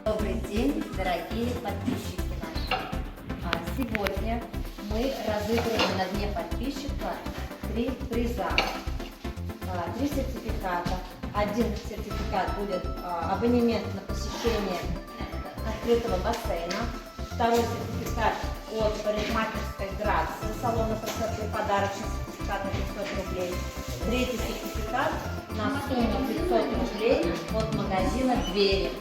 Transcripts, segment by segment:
Добрый день, дорогие подписчики наши. Сегодня мы разыгрываем на дне подписчика 3 приза, 3 сертификата. Один сертификат будет абонемент на посещение открытого бассейна. Второй сертификат от парикмахерской Грации, салона красоты, подарочный сертификат на 500 рублей. Третий сертификат на сумму 500 рублей от магазина «Двери».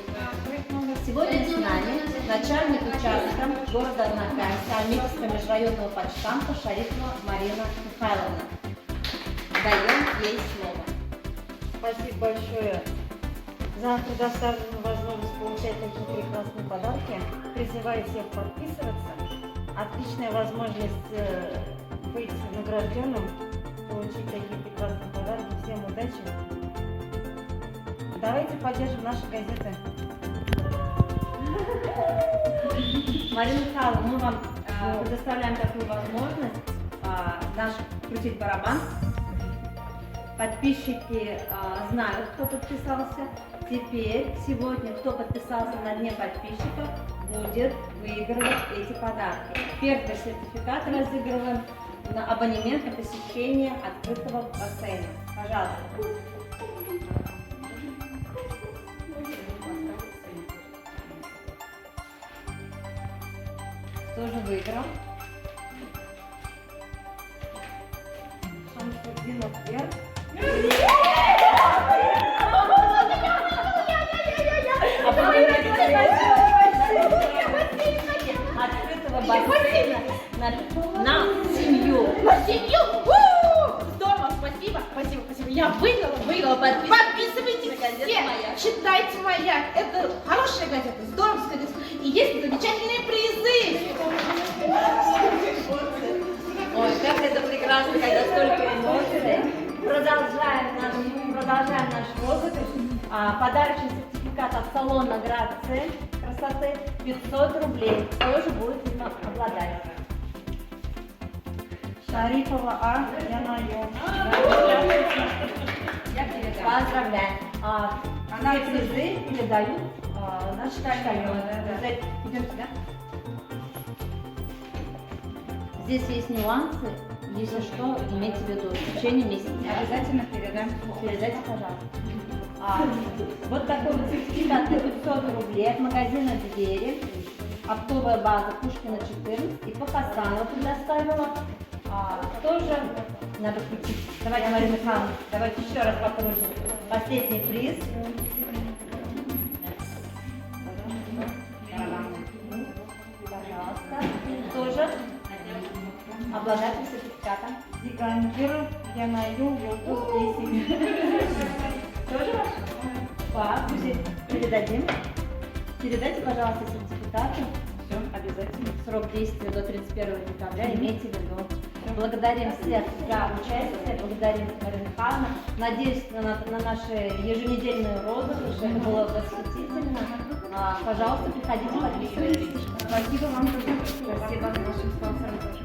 Сегодня с нами начальник участка города Арнакальска Альметьевского межрайонного почтамта Шарипова Марина Михайловна. Даем ей слово. Спасибо большое за предоставленную возможность получать такие прекрасные подарки. Призываю всех подписываться. Отличная возможность быть награжденным, получить такие прекрасные подарки. Всем удачи! Давайте поддержим наши газеты. Марина Михайловна, мы вам предоставляем такую возможность наш крутить барабан. Подписчики знают, кто подписался. Теперь, сегодня, кто подписался на дне подписчиков, будет выигрывать эти подарки. Первый сертификат разыгрываем на абонемент на посещение открытого бассейна. Пожалуйста. Тоже выиграл. Шамсудинов вверх. Открытого бассейна на семью. На семью? Здорово, спасибо, спасибо, спасибо. Я выиграла. Подписывайтесь все. Читайте моя. Это хорошая газета, здоровская газета. И есть замечательные призы. Ой, как это прекрасно, когда столько эмоций. Продолжаем наш розыгрыш. Подарочный сертификат от салона Грации красоты 500 рублей. Тоже будет им обладать. Шарипова А. Я на Поздравляем. Все призы передают наши коллеги. Идем сюда. Здесь есть нюансы. Если что, имейте в виду, в течение месяца. Обязательно передам. Передайте, пожалуйста. Вот такой вот сертификат на 500 рублей от магазина «Двери». Оптовая база Пушкина 14 и по Хасанову предоставила. Тоже надо включить. Давайте, Марина Михайловна, давайте еще раз покрутим. Последний приз. Пожалуйста. Тоже обладатель сертификата. Зигангиров я на Юлдуз 10. Тоже ваш? Передадим. Передайте, пожалуйста, сертификаты. Все, обязательно. Срок действия до 31 декабря. Имейте в виду. Благодарим всех за участие. Благодарим Марину Михайловну. Надеюсь на наши еженедельные розыгрыши. Это было восхитительно. Пожалуйста, приходите, подписывайтесь. Спасибо вам. Спасибо нашим спонсорам тоже.